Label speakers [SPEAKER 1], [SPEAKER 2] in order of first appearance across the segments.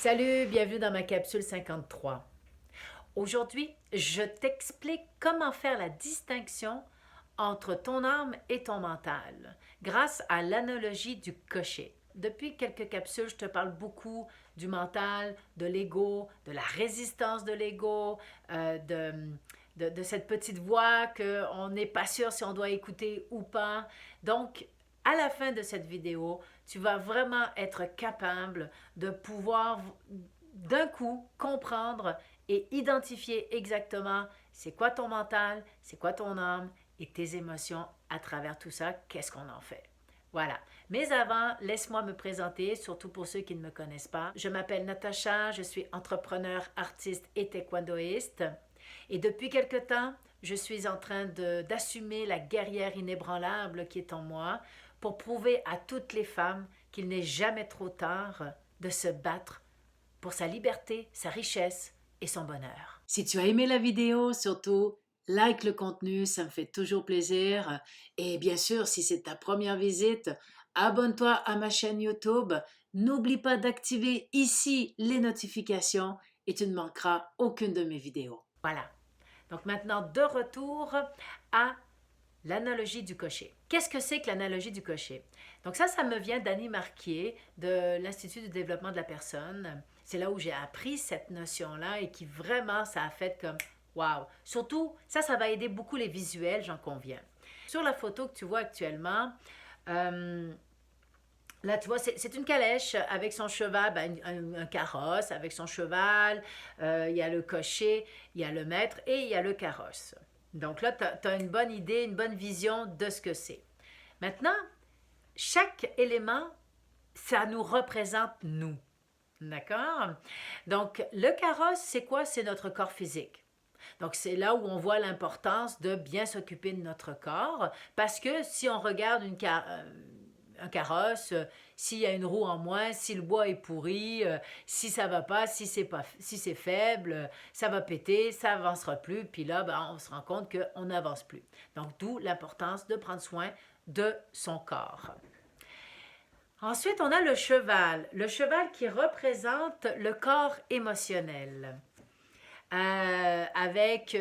[SPEAKER 1] Salut, bienvenue dans ma capsule 53. Aujourd'hui, je t'explique comment faire la distinction entre ton âme et ton mental grâce à l'analogie du cocher. Depuis quelques capsules, je te parle beaucoup du mental, de l'ego, de la résistance de l'ego, de cette petite voix qu'on n'est pas sûr si on doit écouter ou pas. Donc, à la fin de cette vidéo, tu vas vraiment être capable de pouvoir d'un coup comprendre et identifier exactement c'est quoi ton mental, c'est quoi ton âme et tes émotions à travers tout ça, qu'est-ce qu'on en fait. Voilà. Mais avant, laisse-moi me présenter, surtout pour ceux qui ne me connaissent pas. Je m'appelle Natacha, je suis entrepreneur, artiste et taekwondoïste. Et depuis quelque temps, je suis en train d'assumer la guerrière inébranlable qui est en moi pour prouver à toutes les femmes qu'il n'est jamais trop tard de se battre pour sa liberté, sa richesse et son bonheur. Si tu as aimé la vidéo, surtout, like le contenu, ça me fait toujours plaisir. Et bien sûr, si c'est ta première visite, abonne-toi à ma chaîne YouTube. N'oublie pas d'activer ici les notifications et tu ne manqueras aucune de mes vidéos. Voilà. Donc maintenant, de retour à l'analogie du cocher. Qu'est-ce que c'est que l'analogie du cocher? Donc ça me vient d'Annie Marquier de l'Institut du développement de la personne. C'est là où j'ai appris cette notion-là et qui vraiment, ça a fait comme wow. Surtout, ça va aider beaucoup les visuels, j'en conviens. Sur la photo que tu vois actuellement, là, tu vois, c'est une calèche avec son cheval, ben, un carrosse avec son cheval. Il y a le cocher, il y a le maître et il y a le carrosse. Donc là, tu as une bonne idée, une bonne vision de ce que c'est. Maintenant, chaque élément, ça nous représente nous. D'accord? Donc, le carrosse, c'est quoi? C'est notre corps physique. Donc, c'est là où on voit l'importance de bien s'occuper de notre corps, parce que si on regarde un carrosse, s'il y a une roue en moins, si le bois est pourri, si ça va pas, si c'est faible, ça va péter, ça avancera plus, puis là, ben, on se rend compte qu'on n'avance plus. Donc, d'où l'importance de prendre soin de son corps. Ensuite, on a le cheval qui représente le corps émotionnel. Avec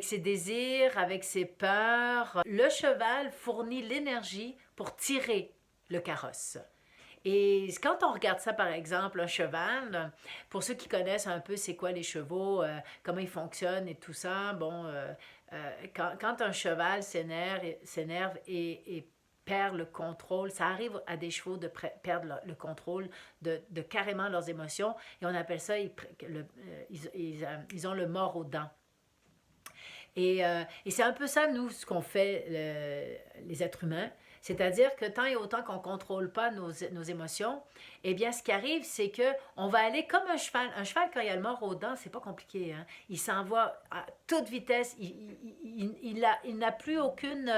[SPEAKER 1] ses désirs, avec ses peurs. Le cheval fournit l'énergie pour tirer le carrosse. Et quand on regarde ça, par exemple, un cheval, pour ceux qui connaissent un peu c'est quoi les chevaux, comment ils fonctionnent et tout ça, bon, quand un cheval s'énerve et perd le contrôle, ça arrive à des chevaux de perdre le contrôle de carrément leurs émotions, et on appelle ça, ils ont le mort aux dents. Et c'est un peu ça, nous, ce qu'on fait, les êtres humains. C'est-à-dire que tant et autant qu'on ne contrôle pas nos émotions, eh bien, ce qui arrive, c'est qu'on va aller comme un cheval. Un cheval, quand il a le mort aux dents, c'est pas compliqué. Hein? Il s'en va à toute vitesse. Il n'a plus aucune...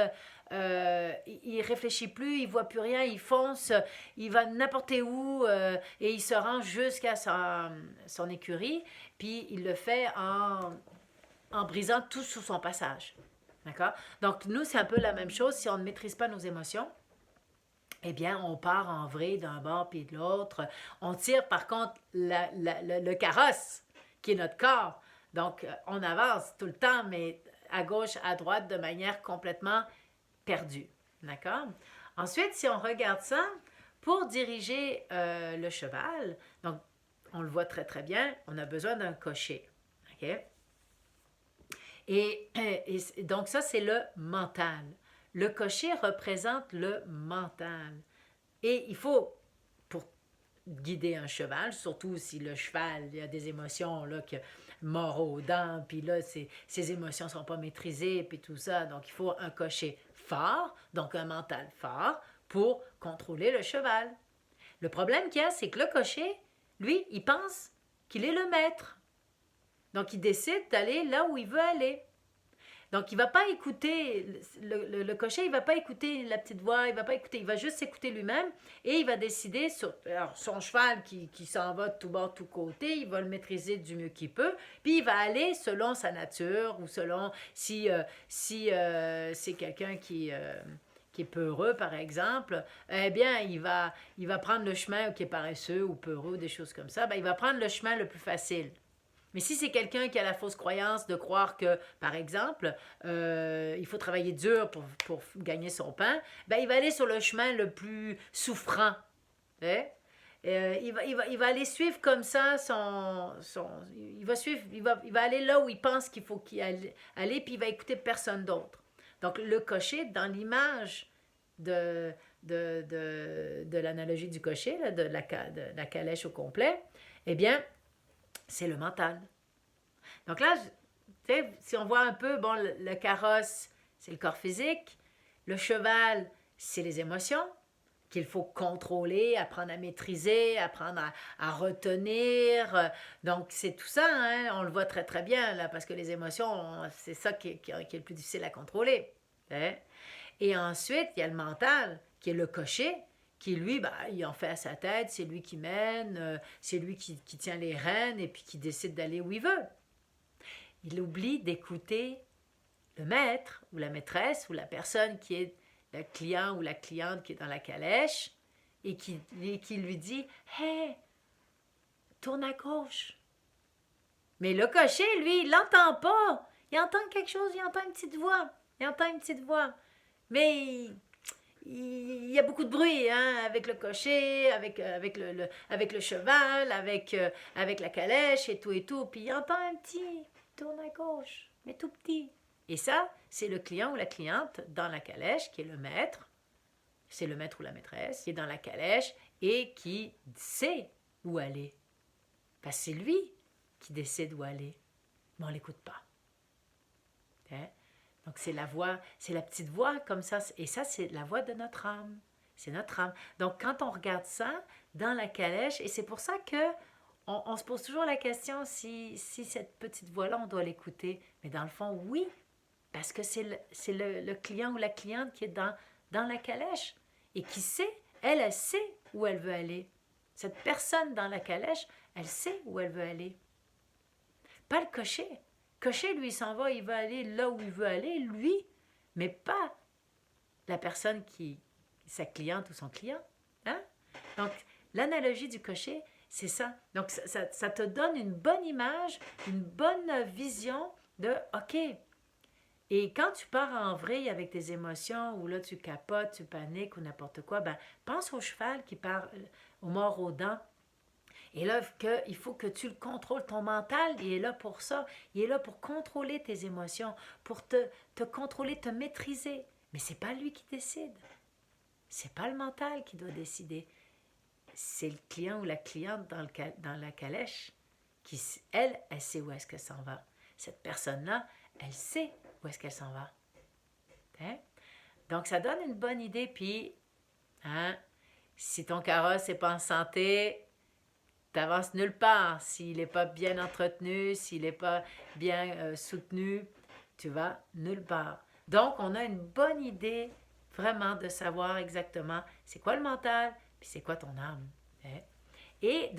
[SPEAKER 1] il réfléchit plus, il voit plus rien, il fonce, il va n'importe où et il se rend jusqu'à son écurie. Puis il le fait en brisant tout sous son passage. D'accord? Donc, nous, c'est un peu la même chose. Si on ne maîtrise pas nos émotions, eh bien, on part en vrille d'un bord puis de l'autre. On tire, par contre, le carrosse, qui est notre corps. Donc, on avance tout le temps, mais à gauche, à droite, de manière complètement perdue. D'accord? Ensuite, si on regarde ça, pour diriger le cheval, donc, on le voit très, très bien, on a besoin d'un cocher. OK? Et donc ça, c'est le mental. Le cocher représente le mental. Et il faut, pour guider un cheval, surtout si le cheval il a des émotions, là, que mord aux dents, puis là, ses émotions ne sont pas maîtrisées, puis tout ça. Donc, il faut un cocher fort, donc un mental fort, pour contrôler le cheval. Le problème qu'il y a, c'est que le cocher, lui, il pense qu'il est le maître. Donc, il décide d'aller là où il veut aller. Donc, il ne va pas écouter, le cocher, il ne va pas écouter la petite voix, il va pas écouter, il va juste s'écouter lui-même et il va décider sur son cheval qui s'en va de tout bord, de tout côté, il va le maîtriser du mieux qu'il peut, puis il va aller selon sa nature ou selon si c'est quelqu'un qui est peureux, par exemple, eh bien, il va prendre le chemin qui est paresseux ou peureux, des choses comme ça, ben, il va prendre le chemin le plus facile. Mais si c'est quelqu'un qui a la fausse croyance de croire que, par exemple, il faut travailler dur pour gagner son pain, ben, il va aller sur le chemin le plus souffrant. Hein? Il va aller suivre comme ça il va suivre, il va aller là où il pense qu'il faut aller, puis il va écouter personne d'autre. Donc, le cocher, dans l'image de l'analogie du cocher, là, de la calèche au complet, eh bien, c'est le mental. Donc là, si on voit un peu, bon, le carrosse, c'est le corps physique, le cheval, c'est les émotions qu'il faut contrôler, apprendre à maîtriser, apprendre à retenir. Donc, c'est tout ça, hein? On le voit très, très bien, là, parce que les émotions, c'est ça qui est le plus difficile à contrôler. Hein? Et ensuite, il y a le mental, qui est le cocher, qui, lui, ben, il en fait à sa tête, c'est lui qui mène, c'est lui qui tient les rênes et puis qui décide d'aller où il veut. Il oublie d'écouter le maître ou la maîtresse ou la personne qui est le client ou la cliente qui est dans la calèche et qui lui dit « Hey, tourne à gauche ». Mais le cocher, lui, il l'entend pas. Il entend quelque chose, il entend une petite voix. Il entend une petite voix. Mais il y a beaucoup de bruit, hein, avec le cocher, avec le cheval, avec la calèche et tout. Puis il entend un petit tourne à gauche, mais tout petit. Et ça, c'est le client ou la cliente dans la calèche qui est le maître. C'est le maître ou la maîtresse qui est dans la calèche et qui sait où aller. Parce que c'est lui qui décide où aller. Mais on ne l'écoute pas. Hein? Donc c'est la voix, c'est la petite voix comme ça. Et ça, c'est la voix de notre âme. C'est notre âme. Donc quand on regarde ça dans la calèche, et c'est pour ça que on se pose toujours la question si cette petite voix-là, on doit l'écouter. Mais dans le fond, oui. Parce que c'est le client ou la cliente qui est dans la calèche et qui sait, elle sait où elle veut aller. Cette personne dans la calèche, elle sait où elle veut aller. Pas le cocher. Le cocher, lui, il s'en va, il va aller là où il veut aller, lui, mais pas la personne qui est sa cliente ou son client. Hein? Donc, l'analogie du cocher, c'est ça. Donc, ça te donne une bonne image, une bonne vision de « OK ». Et quand tu pars en vrille avec tes émotions, ou là tu capotes, tu paniques ou n'importe quoi, ben pense au cheval qui part au mort aux dents. Et là, il faut que tu le contrôles. Ton mental, il est là pour ça. Il est là pour contrôler tes émotions, pour te contrôler, te maîtriser. Mais c'est pas lui qui décide. C'est pas le mental qui doit décider. C'est le client ou la cliente dans la calèche qui, elle sait où est-ce qu'elle s'en va. Cette personne-là, elle sait où est-ce qu'elle s'en va. Hein? Donc, ça donne une bonne idée. Puis, hein, si ton carrosse n'est pas en santé, tu n'avances nulle part. S'il n'est pas bien entretenu, s'il n'est pas bien soutenu, tu vas nulle part. Donc, on a une bonne idée vraiment de savoir exactement c'est quoi le mental, puis c'est quoi ton âme. Hein? Et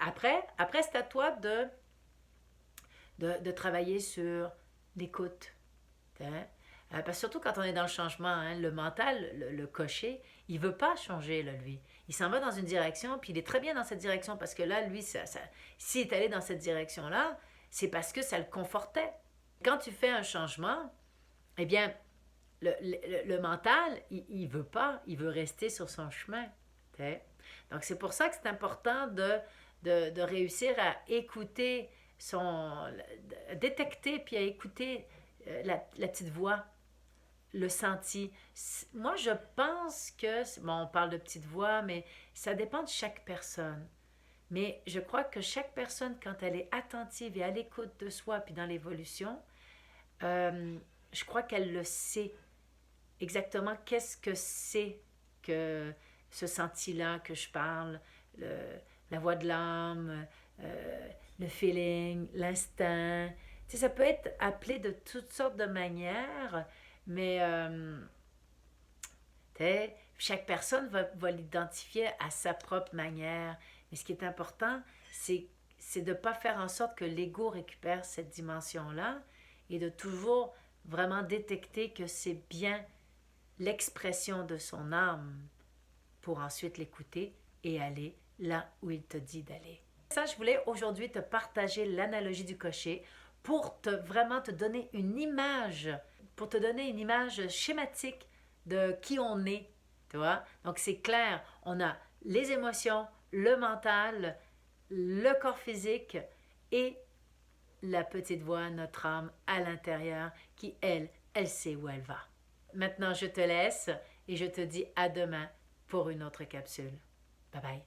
[SPEAKER 1] après, c'est à toi de travailler sur l'écoute. Hein? Parce que surtout quand on est dans le changement, hein, le mental, le cocher, il ne veut pas changer, là, lui. Il s'en va dans une direction, puis il est très bien dans cette direction, parce que là, lui, s'il est allé dans cette direction-là, c'est parce que ça le confortait. Quand tu fais un changement, eh bien, le mental, il veut pas, il veut rester sur son chemin. Hein? Donc, c'est pour ça que c'est important de réussir à écouter détecter, puis à écouter la petite voix, le senti. Moi, je pense que, bon, on parle de petite voix, mais ça dépend de chaque personne. Mais je crois que chaque personne, quand elle est attentive et à l'écoute de soi, puis dans l'évolution, je crois qu'elle le sait exactement qu'est-ce que c'est que ce senti-là que je parle, la voix de l'âme, le feeling, l'instinct. Tu sais, ça peut être appelé de toutes sortes de manières, mais chaque personne va l'identifier à sa propre manière. Mais ce qui est important, c'est de ne pas faire en sorte que l'ego récupère cette dimension-là et de toujours vraiment détecter que c'est bien l'expression de son âme pour ensuite l'écouter et aller là où il te dit d'aller. Ça, je voulais aujourd'hui te partager l'analogie du cocher pour vraiment te donner une image, pour te donner une image schématique de qui on est, tu vois? Donc c'est clair, on a les émotions, le mental, le corps physique et la petite voix, notre âme à l'intérieur qui, elle sait où elle va. Maintenant, je te laisse et je te dis à demain pour une autre capsule. Bye bye.